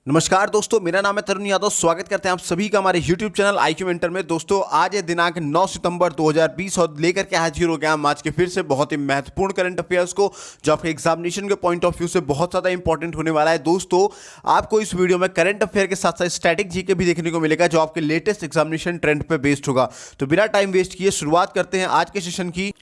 नमस्कार दोस्तों, मेरा नाम है तरुण यादव। स्वागत करते हैं आप सभी का हमारे YouTube चैनल IQ मेंटर में। दोस्तों, आज है दिनांक 9 सितंबर 2020 और लेकर के हाजिर हो गया हम आज के फिर से बहुत ही महत्वपूर्ण करंट अफेयर्स को, जो आपके एग्जामिनेशन के पॉइंट ऑफ व्यू से बहुत ज़्यादा इंपॉर्टेंट होने वाला है। दोस्तों, आपको इस वीडियो में करंट अफेयर के साथ साथ स्टैटिक जीके भी देखने को मिलेगा, जो आपके लेटेस्ट एग्जामिनेशन ट्रेंड पर बेस्ड होगा। तो बिना टाइम वेस्ट किए शुरुआत करते हैं आज के सेशन की।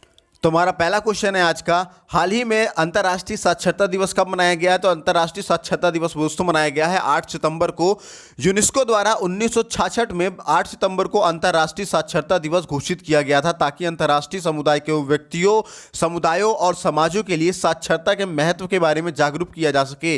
तो हमारा पहला क्वेश्चन है आज का, हाल ही में अंतर्राष्ट्रीय साक्षरता दिवस कब मनाया गया है? तो अंतर्राष्ट्रीय साक्षरता दिवस दोस्तों मनाया गया है 8 सितंबर को। यूनेस्को द्वारा 1966 में 8 सितंबर को अंतर्राष्ट्रीय साक्षरता दिवस घोषित किया गया था, ताकि अंतर्राष्ट्रीय समुदाय के व्यक्तियों, समुदायों और समाजों के लिए साक्षरता के महत्व के बारे में जागरूक किया जा सके।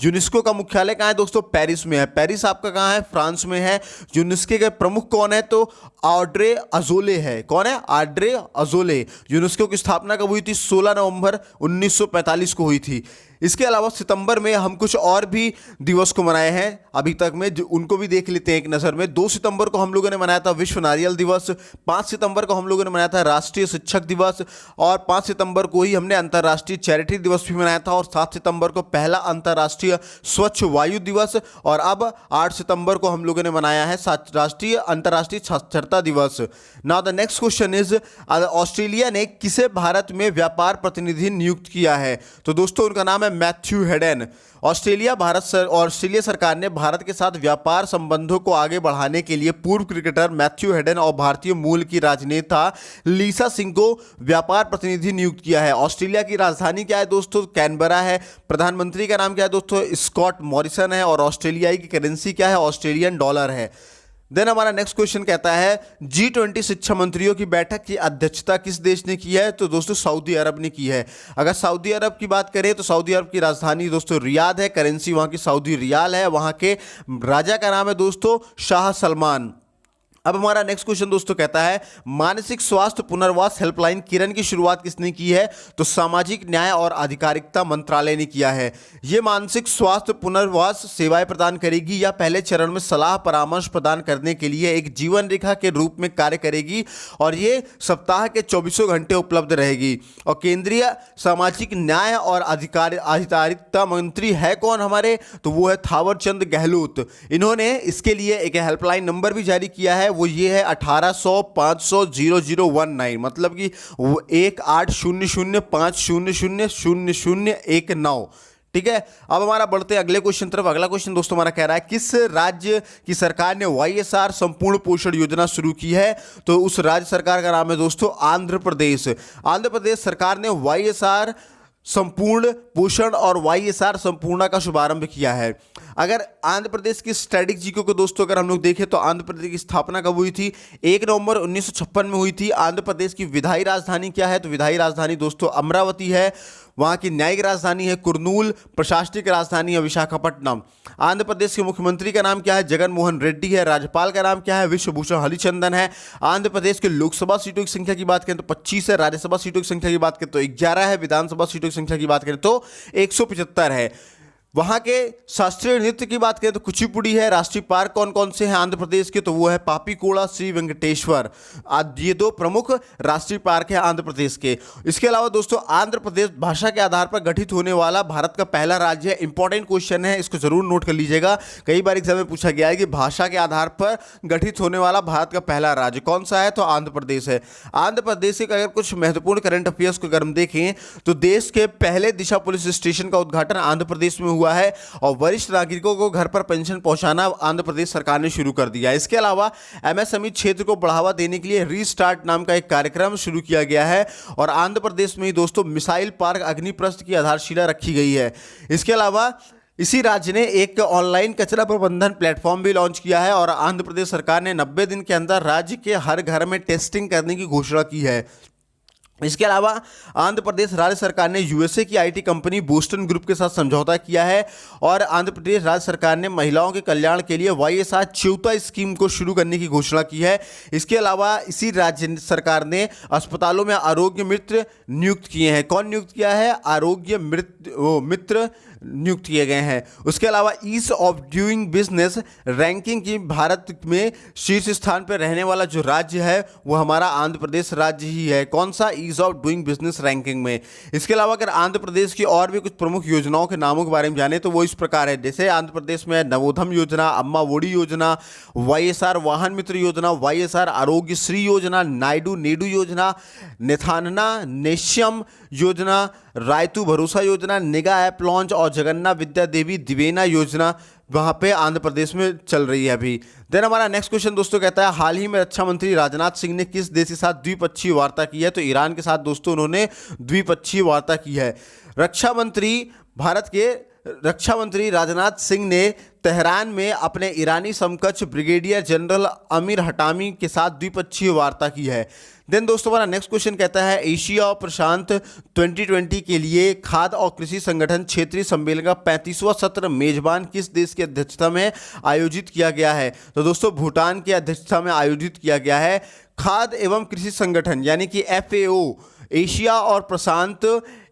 यूनेस्को का मुख्यालय कहाँ है दोस्तों? पेरिस में है। पेरिस आपका कहाँ है? फ्रांस में है। यूनेस्को के प्रमुख कौन है? तो ऑड्रे अजोले है। कौन है? Audrey Azoulay. यूनेस्को की स्थापना कब हुई थी? 16 नवंबर 1945 को हुई थी। इसके अलावा सितंबर में हम कुछ और भी दिवस को मनाए हैं अभी तक में, उनको भी देख लेते हैं एक नज़र में। 2 सितंबर को हम लोगों ने मनाया था विश्व नारियल दिवस। 5 सितंबर को हम लोगों ने मनाया था राष्ट्रीय शिक्षक दिवस, और 5 सितंबर को ही हमने अंतर्राष्ट्रीय चैरिटी दिवस भी मनाया था, और 7 सितंबर को पहला अंतर्राष्ट्रीय स्वच्छ वायु दिवस, और अब 8 सितंबर को हम लोगों ने मनाया है अंतर्राष्ट्रीय साक्षरता दिवस। Now the next question is, Australia ने किसे भारत में व्यापार प्रतिनिधि नियुक्त किया है? तो दोस्तों, उनका नाम है मैथ्यू हेडन। ऑस्ट्रेलिया सरकार ने भारत के साथ व्यापार संबंधों को आगे बढ़ाने के लिए पूर्व क्रिकेटर मैथ्यू हेडन और भारतीय मूल की राजनेता लीसा सिंह को व्यापार प्रतिनिधि नियुक्त किया है। ऑस्ट्रेलिया की राजधानी क्या है दोस्तों? कैनबरा है। प्रधानमंत्री का नाम क्या है दोस्तों? स्कॉट मॉरिसन है। और ऑस्ट्रेलियाई की करेंसी क्या है? ऑस्ट्रेलियन डॉलर है। देन हमारा नेक्स्ट क्वेश्चन कहता है, G20 शिक्षा मंत्रियों की बैठक की अध्यक्षता किस देश ने की है? तो दोस्तों, सऊदी अरब ने की है। अगर सऊदी अरब की बात करें तो सऊदी अरब की राजधानी दोस्तों रियाद है। करेंसी वहाँ की सऊदी रियाल है। वहाँ के राजा का नाम है दोस्तों शाह सलमान। अब हमारा नेक्स्ट क्वेश्चन दोस्तों कहता है, मानसिक स्वास्थ्य पुनर्वास हेल्पलाइन किरण की शुरुआत किसने की है? तो सामाजिक न्याय और अधिकारिता मंत्रालय ने किया है। ये मानसिक स्वास्थ्य पुनर्वास सेवाएं प्रदान करेगी, या पहले चरण में सलाह परामर्श प्रदान करने के लिए एक जीवन रेखा के रूप में कार्य करेगी, और ये सप्ताह के 24 घंटे उपलब्ध रहेगी। और केंद्रीय सामाजिक न्याय और अधिकारिता मंत्री है कौन हमारे? तो वो है थावर चंद गहलोत। इन्होंने इसके लिए एक हेल्पलाइन नंबर भी जारी किया है, वो ये है 1800-500-0019, मतलब कि 1800-500-0019। ठीक है। अब हमारा बढ़ते हैं अगले क्वेश्चन तरफ। अगला क्वेश्चन दोस्तों हमारा कह रहा है, किस राज्य की सरकार ने YSR संपूर्ण पोषण योजना शुरू की है? तो उस राज्य सरकार का नाम है दोस्तों आंध्र प्रदेश। आंध्र प्रदेश सरकार ने YSR संपूर्ण पोषण और YSR संपूर्णा का शुभारंभ किया है। अगर आंध्र प्रदेश की स्टैटिक जीके को दोस्तों अगर हम लोग देखें तो आंध्र प्रदेश की स्थापना कब हुई थी? 1 नवंबर 1956 में हुई थी। आंध्र प्रदेश की विधायी राजधानी क्या है? तो विधायी राजधानी दोस्तों अमरावती है। वहाँ की न्यायिक राजधानी है कुर्नूल। प्रशासनिक राजधानी है विशाखापट्टनम। आंध्र प्रदेश के मुख्यमंत्री का नाम क्या है? जगन मोहन रेड्डी है। राज्यपाल का नाम क्या है? विश्वभूषण हरिचंदन है। आंध्र प्रदेश के लोकसभा सीटों की संख्या की बात करें तो 25 है। राज्यसभा सीटों की संख्या की बात करें तो 11 है। विधानसभा सीटों की संख्या की बात करें तो 175 है। वहाँ के शास्त्रीय नृत्य की बात करें तो कुचिपुड़ी है। राष्ट्रीय पार्क कौन कौन से हैं आंध्र प्रदेश के? तो वो है पापीकोड़ा, श्री वेंकटेश्वर। ये 2 प्रमुख राष्ट्रीय पार्क हैं आंध्र प्रदेश के। इसके अलावा दोस्तों, आंध्र प्रदेश भाषा के आधार पर गठित होने वाला भारत का पहला राज्य है। इंपॉर्टेंट क्वेश्चन है, इसको जरूर नोट कर लीजिएगा। कई बार एग्जाम में पूछा गया है कि भाषा के आधार पर गठित होने वाला भारत का पहला राज्य कौन सा है? तो आंध्र प्रदेश है। आंध्र प्रदेश के अगर कुछ महत्वपूर्ण करंट अफेयर्स को अगर हम देखें तो देश के पहले दिशा पुलिस स्टेशन का उद्घाटन आंध्र प्रदेश में हुआ है, और वरिष्ठ नागरिकों को घर पर पेंशन पहुंचाना आंध्र प्रदेश सरकार ने शुरू कर दिया है। इसके अलावा MSME क्षेत्र को बढ़ावा देने के लिए रीस्टार्ट नाम का एक कार्यक्रम शुरू किया गया है, और आंध्र प्रदेश में ही दोस्तों मिसाइल पार्क अग्निप्रस्थ की आधारशिला रखी गई है। इसके अलावा इसी राज्य ने एक ऑनलाइन कचरा प्रबंधन प्लेटफॉर्म भी लॉन्च किया है, और आंध्र प्रदेश सरकार ने 90 दिन के अंदर राज्य के हर घर में टेस्टिंग करने की घोषणा की है। इसके अलावा आंध्र प्रदेश राज्य सरकार ने USA की IT कंपनी बोस्टन ग्रुप के साथ समझौता किया है, और आंध्र प्रदेश राज्य सरकार ने महिलाओं के कल्याण के लिए YSR च्युता स्कीम को शुरू करने की घोषणा की है। इसके अलावा इसी राज्य सरकार ने अस्पतालों में आरोग्य मित्र नियुक्त किए हैं। कौन नियुक्त किया है? आरोग्य मित्र नियुक्त किए गए हैं। उसके अलावा ease of doing business ranking की भारत में शीर्ष स्थान पर रहने वाला जो राज्य है वो हमारा आंध्र प्रदेश राज्य ही है। कौन सा? Ease of doing business ranking में। इसके अलावा अगर आंध्र प्रदेश की और भी कुछ प्रमुख योजनाओं के नामों के बारे में जाने तो वो इस प्रकार है, जैसे आंध्र प्रदेश में नवोधम योजना, अम्मा ओडी योजना, वाईएसआर वाहन मित्र योजना, वाईएसआर आरोग्य श्री योजना, नायडू नेडू योजना, नेथानना नेश्यम योजना, रायतू भरोसा योजना, निगाह ऐप लॉन्च और जगन्ना विद्या देवी दिवेना योजना वहाँ पे आंध्र प्रदेश में चल रही है अभी। देन हमारा नेक्स्ट क्वेश्चन दोस्तों कहता है, हाल ही में रक्षा मंत्री राजनाथ सिंह ने किस देश के साथ द्विपक्षीय वार्ता की है? तो ईरान के साथ दोस्तों उन्होंने द्विपक्षीय वार्ता की है। भारत के रक्षा मंत्री राजनाथ सिंह ने तेहरान में अपने ईरानी समकक्ष ब्रिगेडियर जनरल अमीर हटामी के साथ द्विपक्षीय वार्ता की है। देन दोस्तों हमारा नेक्स्ट क्वेश्चन कहता है, एशिया और प्रशांत 2020 के लिए खाद्य और कृषि संगठन क्षेत्रीय सम्मेलन का 35वां सत्र मेजबान किस देश की अध्यक्षता में आयोजित किया गया है? तो दोस्तों भूटान की अध्यक्षता में आयोजित किया गया है। खाद्य एवं कृषि संगठन यानी कि FAO एशिया और प्रशांत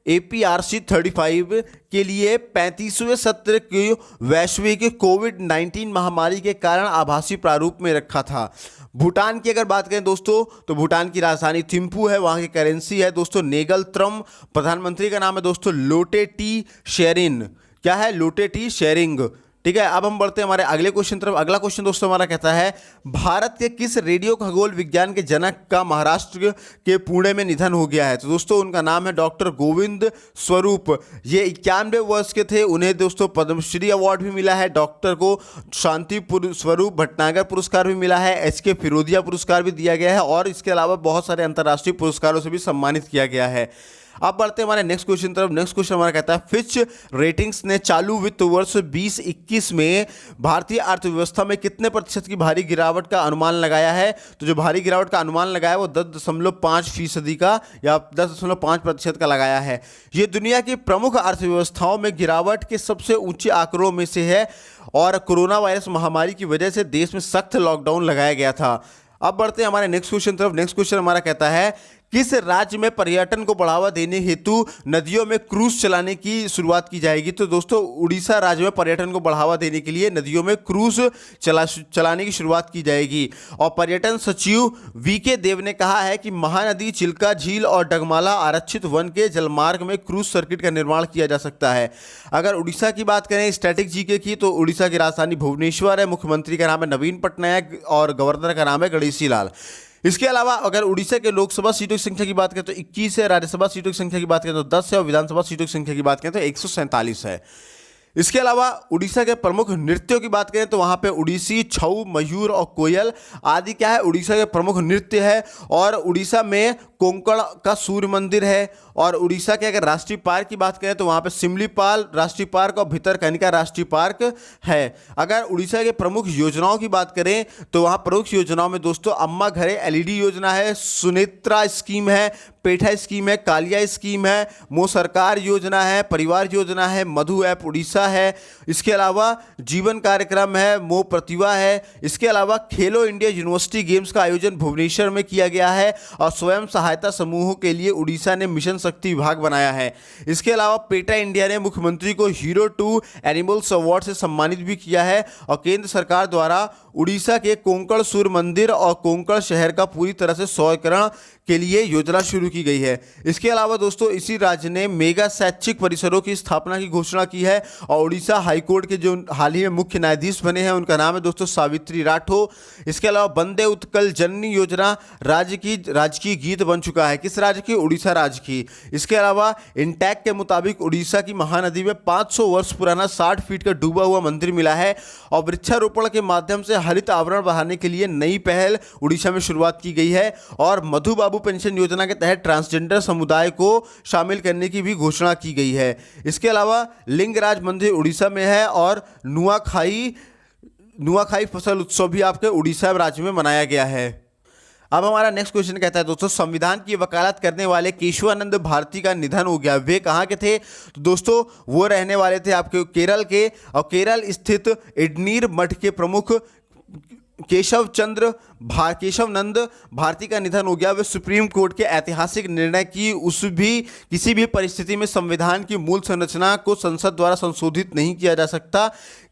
APRC 35 के लिए 35वें सत्र की वैश्विक कोविड-19 महामारी के कारण आभासी प्रारूप में रखा था। भूटान की अगर बात करें दोस्तों तो भूटान की राजधानी थिम्पू है, वहाँ की करेंसी है दोस्तों नेगल त्रम। प्रधानमंत्री का नाम है दोस्तों लोटे टी शेरिंग। क्या है? लोटे टी शेरिंग। ठीक है, अब हम बढ़ते हैं हमारे अगले क्वेश्चन तरफ। अगला क्वेश्चन दोस्तों हमारा कहता है, भारत के किस रेडियो खगोल विज्ञान के जनक का महाराष्ट्र के पुणे में निधन हो गया है? तो दोस्तों उनका नाम है डॉक्टर गोविंद स्वरूप। ये 91 वर्ष के थे। उन्हें दोस्तों पद्मश्री अवार्ड भी मिला है। डॉक्टर को शांति स्वरूप भटनागर पुरस्कार भी मिला है। HK फिरोदिया पुरस्कार भी दिया गया है और इसके अलावा बहुत सारे अंतर्राष्ट्रीय पुरस्कारों से भी सम्मानित किया गया है। अब बढ़ते हैं हमारे नेक्स्ट क्वेश्चन तरफ। नेक्स्ट क्वेश्चन हमारा कहता है, फिच रेटिंग्स ने चालू वित्त वर्ष 2021 में भारतीय अर्थव्यवस्था में कितने प्रतिशत की भारी गिरावट का अनुमान लगाया है? तो जो भारी गिरावट का अनुमान लगाया है वो 10.5% का या 10.5% का लगाया है। ये दुनिया की प्रमुख अर्थव्यवस्थाओं में गिरावट के सबसे ऊंचे आंकड़ों में से है और कोरोना वायरस महामारी की वजह से देश में सख्त लॉकडाउन लगाया गया था। अब बढ़ते हैं हमारे नेक्स्ट क्वेश्चन तरफ। नेक्स्ट क्वेश्चन हमारा कहता है, किस राज्य में पर्यटन को बढ़ावा देने हेतु नदियों में क्रूज चलाने की शुरुआत की जाएगी? तो दोस्तों उड़ीसा राज्य में पर्यटन को बढ़ावा देने के लिए नदियों में क्रूज चलाने की शुरुआत की जाएगी। और पर्यटन सचिव VK देव ने कहा है कि महानदी, चिल्का झील और डगमाला आरक्षित वन के जलमार्ग में क्रूज सर्किट का निर्माण किया जा सकता है। अगर उड़ीसा की बात करें स्टैटिक GK की, तो उड़ीसा की राजधानी भुवनेश्वर है। मुख्यमंत्री का नाम है नवीन पटनायक और गवर्नर का नाम है गणेशी लाल। इसके अलावा अगर उड़ीसा के लोकसभा सीटों की संख्या की बात करें तो 21 है, राज्यसभा सीटों की संख्या की बात करें तो 10 है और विधानसभा सीटों की संख्या की बात करें तो 147 है। इसके अलावा उड़ीसा के प्रमुख नृत्यों की बात करें तो वहाँ पे उड़ीसी, छऊ, मयूर और कोयल आदि क्या है उड़ीसा के प्रमुख नृत्य है। और उड़ीसा में कोंकण का सूर्य मंदिर है। और उड़ीसा के अगर राष्ट्रीय पार्क की बात करें तो वहाँ पे सिमलीपाल राष्ट्रीय पार्क और भितरकनिका राष्ट्रीय पार्क है। अगर उड़ीसा के प्रमुख योजनाओं की बात करें तो वहाँ प्रमुख योजनाओं में दोस्तों अम्मा घरे LED योजना है, सुनेत्रा स्कीम है, पेठा स्कीम है, कालिया स्कीम है, मो सरकार योजना है, परिवार योजना है, मधु ऐप उड़ीसा है। इसके अलावा जीवन कार्यक्रम है, मो प्रतिभा है। इसके अलावा खेलो इंडिया यूनिवर्सिटी गेम्स का आयोजन भुवनेश्वर में किया गया है और स्वयं सहायता समूहों के लिए उड़ीसा ने मिशन शक्ति विभाग बनाया है। इसके अलावा पेटा इंडिया ने मुख्यमंत्री को हीरो टू एनिमल्स अवार्ड से सम्मानित भी किया है और केंद्र सरकार द्वारा उड़ीसा के कोंकण सूर्य मंदिर और कोंकण शहर का पूरी तरह से सौकरण के लिए योजना शुरू की गई है। इसके अलावा दोस्तों इसी राज्य ने मेगा शैक्षिक परिसरों की स्थापना की घोषणा की है और उड़ीसा हाईकोर्ट के जो हाल ही में मुख्य न्यायाधीश बने हैं उनका नाम है दोस्तों सावित्री राठो। इसके अलावा वंदे उत्कल जननी योजना राजकीय गीत बन चुका है। किस राज्य की? उड़ीसा राज्य की। इसके अलावा इंटैक के मुताबिक उड़ीसा की महानदी में 500 वर्ष पुराना 60 फीट का डूबा हुआ मंदिर मिला है और वृक्षारोपण के माध्यम से हरित आवरण बढ़ाने के लिए नई पहल उड़ीसा में शुरुआत की गई है। और मधु बाबू पेंशन योजना के तहत ट्रांसजेंडर समुदाय को शामिल करने की भी घोषणा की गई है। इसके अलावा लिंगराज मंदिर उड़ीसा में है और नुआखाई फसल उत्सव भी आपके उड़ीसा राज्य में मनाया गया है। अब हमारा नेक्स्ट क्वेश्चन कहता है दोस्तों, संविधान की वकालत करने वाले केशवानंद भारती का निधन हो गया। वे कहाँ के थे? तो दोस्तों वो रहने वाले थे आपके केरल के और केरल स्थित इडनीर मठ के प्रमुख केशव नंद भारती का निधन हो गया। वे सुप्रीम कोर्ट के ऐतिहासिक निर्णय की किसी भी परिस्थिति में संविधान की मूल संरचना को संसद द्वारा संशोधित नहीं किया जा सकता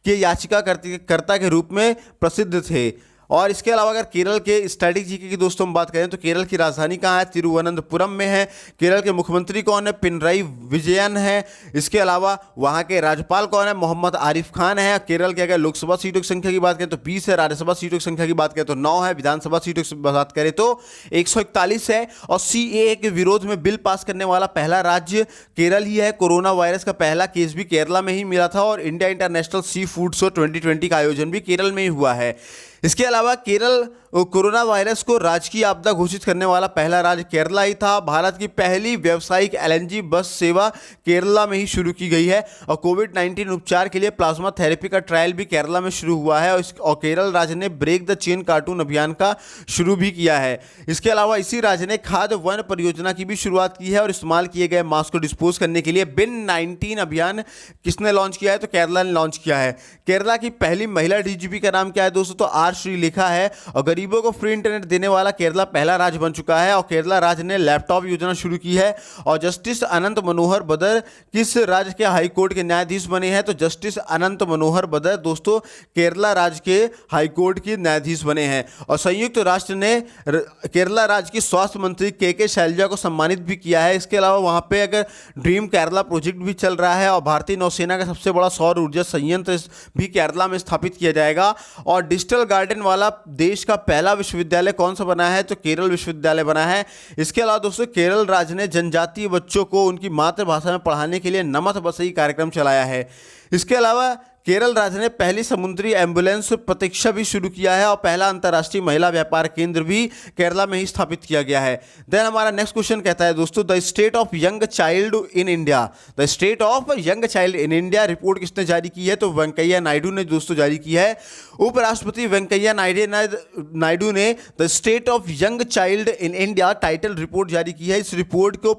के याचिकाकर्ता के रूप में प्रसिद्ध थे। और इसके अलावा अगर केरल के स्टैटिक जीके की दोस्तों हम बात करें तो केरल की राजधानी कहाँ है? तिरुवनंतपुरम में है। केरल के मुख्यमंत्री कौन है? पिनराई विजयन है। इसके अलावा वहाँ के राज्यपाल कौन है? मोहम्मद आरिफ खान है। केरल के अगर लोकसभा सीटों की संख्या की बात करें तो 20 है, राज्यसभा सीटों की संख्या की बात करें तो 9 है, विधानसभा सीटों की बात करें तो 141 है। और सीएए के विरोध में बिल पास करने वाला पहला राज्य केरल ही है। कोरोना वायरस का पहला केस भी केरला में ही मिला था और India international sea food show 2020 का आयोजन भी केरल में ही हुआ है। इसके अलावा केरल कोरोना वायरस को राजकीय आपदा घोषित करने वाला पहला राज्य केरला ही था। भारत की पहली व्यावसायिक एलएनजी बस सेवा केरला में ही शुरू की गई है। और कोविड-19 उपचार के लिए प्लाज्मा थेरेपी का ट्रायल भी केरला में शुरू हुआ है। और केरल राज्य ने ब्रेक द चेन कार्टून अभियान का शुरू भी किया है। इसके अलावा इसी राज्य ने खाद्य वन परियोजना की भी शुरुआत की है और इस्तेमाल किए गए मास्क को डिस्पोज करने के लिए बिन 19 अभियान किसने लॉन्च किया है? तो केरला ने लॉन्च किया है। केरला की पहली महिला डीजीपी का नाम क्या है दोस्तों? तो आर श्रीलेखा है। और गरीबों को फ्री इंटरनेट देने वाला केरला पहला राज्य बन चुका है। और केरला राज्य ने लैपटॉप योजना शुरू की है। और जस्टिस अनंत मनोहर बदर किस राज्य के हाई कोर्ट के न्यायाधीश बने हैं? तो जस्टिस अनंत मनोहर बदर दोस्तों केरला राज्य के हाई कोर्ट के न्यायाधीश बने हैं। और संयुक्त राष्ट्र ने केरला राज्य की स्वास्थ्य मंत्री के शैलजा को सम्मानित भी किया है। इसके अलावा वहां पे अगर ड्रीम केरला प्रोजेक्ट भी चल रहा है और भारतीय नौसेना का सबसे बड़ा सौर ऊर्जा संयंत्र भी केरला में स्थापित किया जाएगा। और डिजिटल गार्डन वाला देश का पहला विश्वविद्यालय कौन सा बना है? तो केरल विश्वविद्यालय बना है। इसके अलावा दोस्तों केरल राज्य ने जनजातीय बच्चों को उनकी मातृभाषा में पढ़ाने के लिए नमत बसई कार्यक्रम चलाया है। इसके अलावा केरल राज्य ने पहली समुद्री एम्बुलेंस प्रतीक्षा भी शुरू किया है और पहला अंतर्राष्ट्रीय महिला व्यापार केंद्र भी केरला में ही स्थापित किया गया है। देन हमारा नेक्स्ट क्वेश्चन कहता है दोस्तों the state of young child in India. The state of young child in India report किसने जारी की है? तो वेंकैया नायडू ने दोस्तों जारी की है। उपराष्ट्रपति वेंकैया नायडू ने the state of young child in India title report जारी की है। इस रिपोर्ट को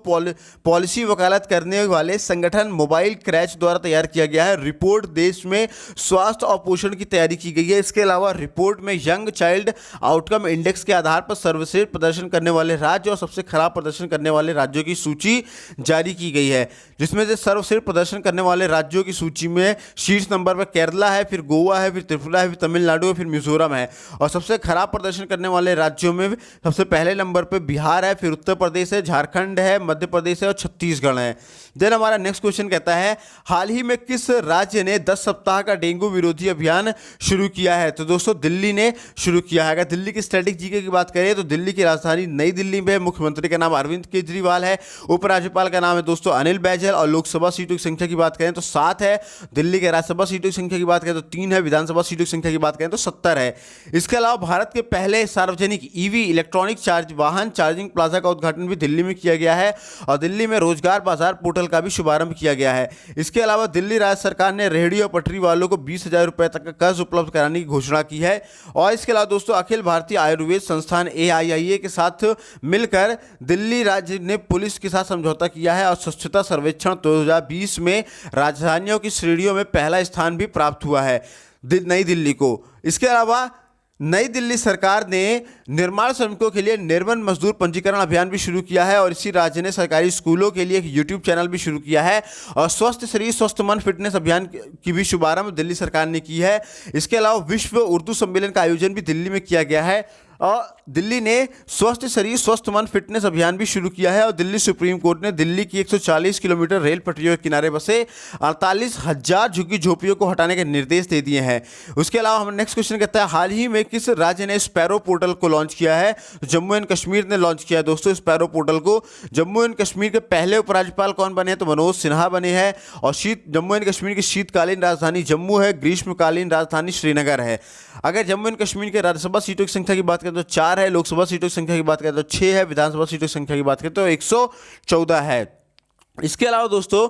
पॉलिसी वकालत करने वाले संगठन मोबाइल क्रैच द्वारा तैयार किया गया है। रिपोर्ट देश में स्वास्थ्य और पोषण की तैयारी की गई है। इसके अलावा रिपोर्ट में यंग चाइल्ड आउटकम इंडेक्स के आधार पर सर्वश्रेष्ठ प्रदर्शन करने वाले राज्य और सबसे खराब प्रदर्शन करने वाले राज्यों की सूची जारी की गई है, जिसमें से सर्वश्रेष्ठ प्रदर्शन करने वाले राज्यों की सूची में शीर्ष नंबर पर केरला है, फिर गोवा है, फिर त्रिपुरा है, फिर तमिलनाडु है, फिर मिजोरम है। और सबसे खराब प्रदर्शन करने वाले राज्यों में सबसे पहले नंबर पर बिहार है, फिर उत्तर प्रदेश है, झारखंड है, मध्य प्रदेश है और छत्तीसगढ़ है। देन हमारा नेक्स्ट क्वेश्चन कहता है हाल ही में किस राज्य ने 10 सप्ताह का डेंगू विरोधी अभियान शुरू किया है? तो दोस्तों दिल्ली ने शुरू किया है। अगर दिल्ली की स्टैटिक जीके की बात करें तो दिल्ली की राजधानी नई दिल्ली में मुख्यमंत्री का नाम अरविंद केजरीवाल है। उपराज्यपाल का नाम है दोस्तों अनिल बैजल। और लोकसभा सीटों की संख्या की बात करें तो 7 है। दिल्ली के राज्यसभा सीटों की संख्या की बात करें तो 3 है। विधानसभा सीटों की संख्या की बात करें तो 70 है। इसके अलावा भारत के पहले सार्वजनिक ईवी इलेक्ट्रॉनिक वाहन चार्जिंग प्लाजा का उद्घाटन भी दिल्ली में किया गया है। और दिल्ली में रोजगार बाजार पोर्टल का भी शुभारंभ किया गया है। इसके अलावा दिल्ली राज्य सरकार ने रेहड़ी और पटरी वालों को 20,000 रुपए तक का कर्ज उपलब्ध कराने की घोषणा की है। और इसके अलावा दोस्तों अखिल भारतीय आयुर्वेद संस्थान AIIA के साथ मिलकर दिल्ली राज्य ने पुलिस के साथ समझौता किया है और स्वच्छता सर्वेक्षण 2020 में राजधानियों की श्रेणियों में पहला स्थान भी प्राप्त हुआ है नई दिल्ली को। इसके अलावा नई दिल्ली सरकार ने निर्माण श्रमिकों के लिए निर्बंध मजदूर पंजीकरण अभियान भी शुरू किया है। और इसी राज्य ने सरकारी स्कूलों के लिए एक YouTube चैनल भी शुरू किया है। और स्वस्थ शरीर स्वस्थ मन फिटनेस अभियान की भी शुभारंभ दिल्ली सरकार ने की है। इसके अलावा विश्व उर्दू सम्मेलन का आयोजन भी दिल्ली में किया गया है। और दिल्ली ने स्वस्थ शरीर स्वस्थ मन फिटनेस अभियान भी शुरू किया है। और दिल्ली सुप्रीम कोर्ट ने दिल्ली की 140 किलोमीटर रेल पटरियों के किनारे बसे 48,000 झुग्गी झोपड़ियों को हटाने के निर्देश दे दिए हैं। उसके अलावा हम नेक्स्ट क्वेश्चन कहता है हाल ही में किस राज्य ने स्पैरो पोर्टल को लॉन्च किया है? जम्मू एंड कश्मीर ने लॉन्च किया है दोस्तों स्पैरो पोर्टल को। जम्मू एंड कश्मीर के पहले उपराज्यपाल कौन बने हैं? तो मनोज सिन्हा बने हैं। और जम्मू एंड कश्मीर की शीतकालीन राजधानी जम्मू है, ग्रीष्मकालीन राजधानी श्रीनगर है। अगर जम्मू एंड कश्मीर के राज्यसभा सीटों की संख्या की बात करें तो 4 है। लोकसभा सीटों की संख्या की बात करें तो 6 है। विधानसभा सीटों की संख्या की बात करें तो 114 है। इसके अलावा दोस्तों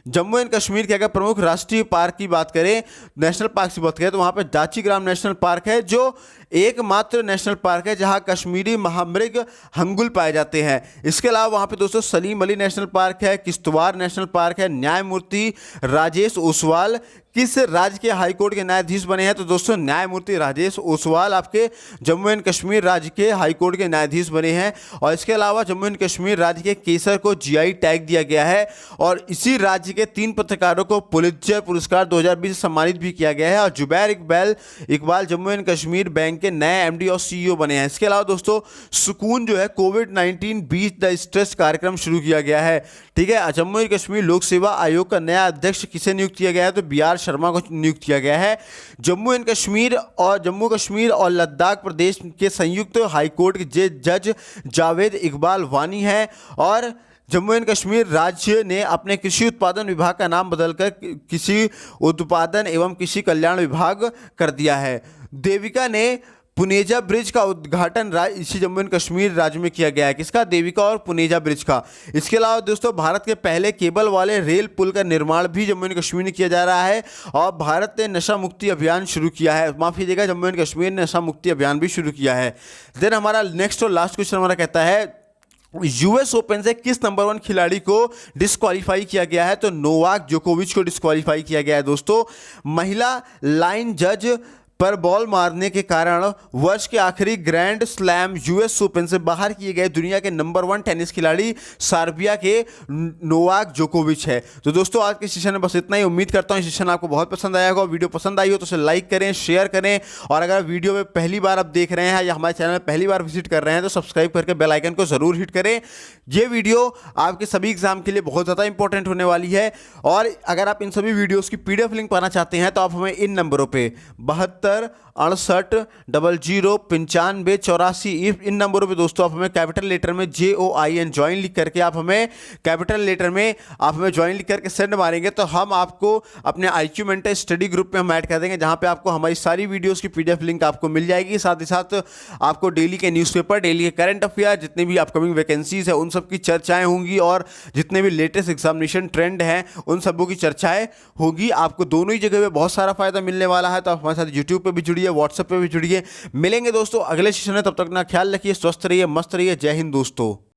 जम्मू एंड कश्मीर के अगर प्रमुख राष्ट्रीय पार्क की बात करें, नेशनल पार्क की बात करें तो वहाँ पे दाचीग्राम नेशनल पार्क है जो एकमात्र नेशनल पार्क है जहाँ कश्मीरी महामृग हंगुल पाए जाते हैं। इसके अलावा वहाँ पे दोस्तों सलीम अली नेशनल पार्क है, किश्तवाड़ नेशनल पार्क है, न्यायमूर्ति राजेश ओसवाल किस राज्य के हाईकोर्ट के न्यायाधीश बने हैं? तो दोस्तों न्यायमूर्ति राजेश ओसवाल आपके जम्मू एंड कश्मीर राज्य के हाईकोर्ट के न्यायाधीश बने हैं। और इसके अलावा जम्मू एंड कश्मीर राज्य के केसर को जीआई टैग दिया गया है और इसी राज्य के 3 पत्रकारों को पुलित्जर पुरस्कार 2020 से सम्मानित भी किया गया है। और जुबैर इकबाल जम्मू एंड कश्मीर बैंक के नए एमडी और सीईओ बने हैं। इसके अलावा दोस्तों सुकून जो है कोविड-19 बीट द स्ट्रेस कार्यक्रम शुरू किया गया है। ठीक है, जम्मू एंड कश्मीर लोक सेवा आयोग का नया अध्यक्ष किसे नियुक्त किया गया है? तो BR शर्मा को नियुक्त किया गया है। जम्मू कश्मीर और लद्दाख प्रदेश के संयुक्त हाईकोर्ट के जज जावेद इकबाल वानी है। और जम्मू एंड कश्मीर राज्य ने अपने कृषि उत्पादन विभाग का नाम बदलकर कृषि उत्पादन एवं कृषि कल्याण विभाग कर दिया है। देविका ने पुनेजा ब्रिज का उद्घाटन इसी जम्मू एंड कश्मीर राज्य में किया गया है। किसका? देविका और पुनेजा ब्रिज का। इसके अलावा दोस्तों भारत के पहले केबल वाले रेल पुल का निर्माण भी जम्मू एंड कश्मीर में किया जा रहा है। और भारत ने नशा मुक्ति अभियान शुरू किया है। माफ कीजिएगा, जम्मू एंड कश्मीर ने नशा मुक्ति अभियान भी शुरू किया है। देन हमारा नेक्स्ट और लास्ट क्वेश्चन हमारा कहता है यूएस ओपन से किस नंबर 1 खिलाड़ी को डिस्क्वालीफाई किया गया है? तो नोवाक जोकोविच को डिस्क्वालीफाई किया गया है। दोस्तों महिला लाइन जज पर बॉल मारने के कारण वर्ष के आखिरी ग्रैंड स्लैम यूएस ओपन से बाहर किए गए दुनिया के नंबर 1 टेनिस खिलाड़ी सर्बिया के नोवाक जोकोविच है। तो दोस्तों आज के सेशन में बस इतना ही। उम्मीद करता हूँ सेशन आपको बहुत पसंद आया होगा। वीडियो पसंद आई हो तो उसे लाइक करें, शेयर करें। और अगर वीडियो में पहली बार आप देख रहे हैं या हमारे चैनल में पहली बार विजिट कर रहे हैं तो सब्सक्राइब करके बेल आइकन को जरूर हिट करें। ये वीडियो आपके सभी एग्जाम के लिए बहुत ज़्यादा इंपॉर्टेंट होने वाली है। और अगर आप इन सभी वीडियोज़ की PDF लिंक पाना चाहते हैं तो आप हमें इन नंबरों पर 7268009584 इन नंबरों पे दोस्तों आप हमें कैपिटल लेटर में JOIN ज्वाइन लिख करके आप हमें कैपिटल लेटर में आप हमें ज्वाइन लिख करके सेंड मारेंगे तो हम आपको अपने IQ मेंटर स्टडी ग्रुप में हम ऐड कर देंगे, जहां पे आपको हमारी सारी वीडियोस की PDF लिंक आपको मिल जाएगी। साथ ही साथ आपको डेली के न्यूज़पेपर, डेली के करंट अफेयर, जितने भी अपकमिंग वैकेंसीज है उन सब की चर्चाएं होंगी और जितने भी लेटेस्ट एग्जामिनेशन ट्रेंड हैं उन सबों की चर्चाएं होगी। आपको दोनों ही जगह पे बहुत सारा फायदा मिलने वाला है। तो आप हमारे साथ यूट्यूब पे भी जुड़िए, व्हाट्सएप पे भी जुड़िए। मिलेंगे दोस्तों अगले सेशन में, तब तक ना ख्याल रखिए, स्वस्थ रहिए, मस्त रहिए। जय हिंद दोस्तों।